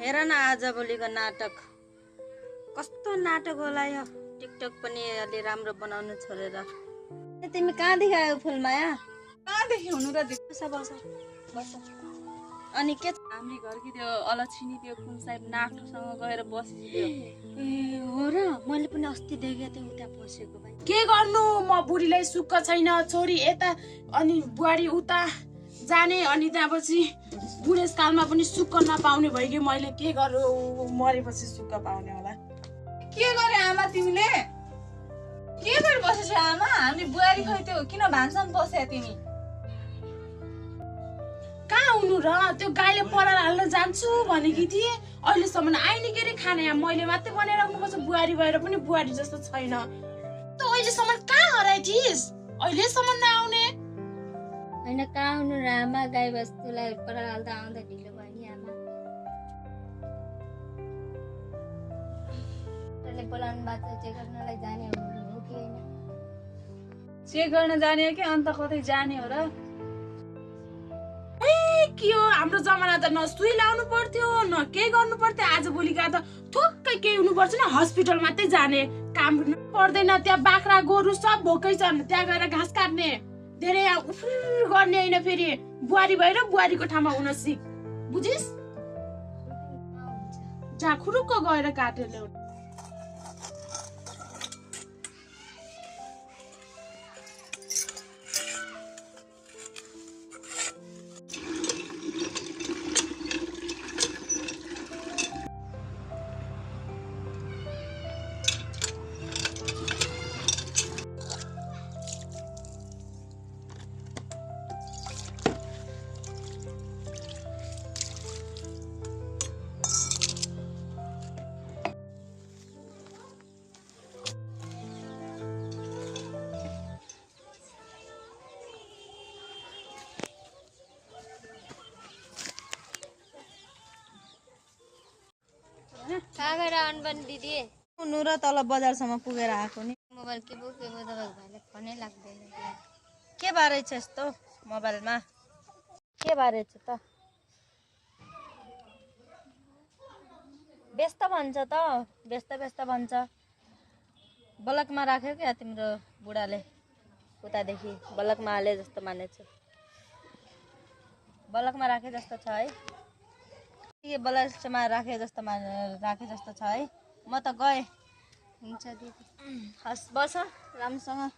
हेर न आजभोलिको नाटक कस्तो नाटक होला यो। टिकटक पनि अलि राम्रो बनाउनु छोडेर। तिमी कहाँदेखि आयो फुलमाया? कहाँदेखि हुनु र बस बस बस। अनि के हामी घरकी त्यो अलछिनी त्यो कुन साहेब नाक्रोसँग गएर बसिदियो। ए हो र, मैले पनि अस्ति देखेको थिएँ उता बसेको भाइ। के गर्नु, म बुढीलाई सुक्क छैन, छोरी यता अनि बुहारी उता जाने, अनि त्यहाँपछि बुढेसकालमा पनि सुक्क नपाउने भइगयो। मैले के गरौँ, मरेपछि सुक्क पाउने होला। के गरे आमा तिमीले? के गरी बसेछौ आमा? हामी बुहारी खै त्यो किन भान्सामा बस्या तिमी? कहाँ हुनु र? त्यो गाईले पराल हाल्न जान्छु भनेकी थिएँ, अहिलेसम्म आइने के अरे खाना। यहाँ मैले मात्रै बनाइराख्नुपर्छ, बुहारी भएर पनि बुहारी जस्तो छैन। त अहिलेसम्म कहाँ हराइथिस्? अहिलेसम्म नआउने? होइन कहाँ हुनु र आमा, गाई बस्तुलाई पराल हाल्दा आउँदा ढिलो भयो नि आमा। त्यसले बोलाउनु भएको छ चेक गर्नलाई जाने हो कि होइन? चेक गर्न जाने हो कि अन्त कतै जाने हो र? के हो, हाम्रो जमाना त न सुई लाउनु पर्थ्यो न केही गर्नु पर्थ्यो। आजभोलिका त ठोक्कै केही हुनुपर्छ न हस्पिटल मात्रै जाने, काम पर्दैन। त्यहाँ बाख्रा गोरु सब भोकै छन्, त्यहाँ गएर घाँस काट्ने, धेरै उफ्र गर्ने होइन। फेरि बुहारी भएर बुहारीको ठाउँमा हुन सिक, बुझिस्? जहाँ खुरुक्क गएर काटेर ल्याउनु। कहाँ गएर अनबन दिदी? हुनु र तल बजारसम्म पुगेर आएको नि। मोबाइल के बोक्यो तपाईँको भाइले फोनै लाग्दैन। के बारे छ यस्तो मोबाइलमा? के बारे छ त? व्यस्त भन्छ त, व्यस्त व्यस्त भन्छ। बलकमा राख्यो क्या तिम्रो बुढाले, उतादेखि बलकमा हाले जस्तो मानेछु। बलकमा राखे जस्तो छ है, के बलकमा राखे जस्तो छ है। म त गएँ। हुन्छ दिदी, हस् बस राम्रोसँग।